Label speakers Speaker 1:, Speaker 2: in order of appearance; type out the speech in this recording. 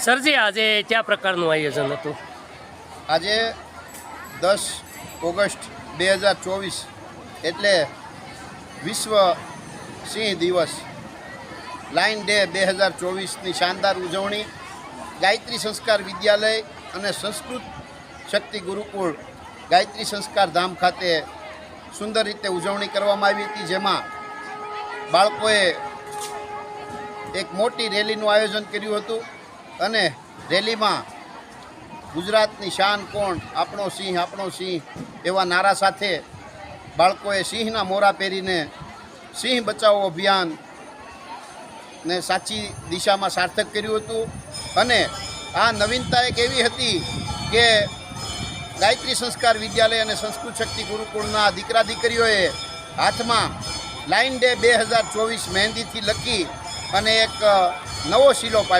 Speaker 1: સરજી આજે કયા પ્રકારનું આયોજન હતું?
Speaker 2: આજે 10 ઓગસ્ટ 2024 એટલે વિશ્વ સિંહ દિવસ લાયન ડે 2024ની શાનદાર ઉજવણી ગાયત્રી સંસ્કાર વિદ્યાલય અને સંસ્કૃત શક્તિ ગુરુકુળ ગાયત્રી સંસ્કાર ધામ ખાતે સુંદર રીતે ઉજવણી કરવામાં આવી હતી, જેમાં બાળકોએ એક મોટી રેલીનું આયોજન કર્યું હતું અને રેલીમાં ગુજરાતની શાન કોણ, આપણો સિંહ એવા નારા સાથે બાળકોએ સિંહના મોરા પહેરીને સિંહ બચાવો અભિયાનને સાચી દિશામાં સાર્થક કર્યું હતું. અને આ નવીનતા એક એવી હતી કે ગાયત્રી સંસ્કાર વિદ્યાલય અને સંસ્કૃત શક્તિ ગુરુકુળના દીકરા દીકરીઓએ હાથમાં લાયન ડે 2024 મહેંદીથી લખી અને એક નવો શીલો પાડ્યો.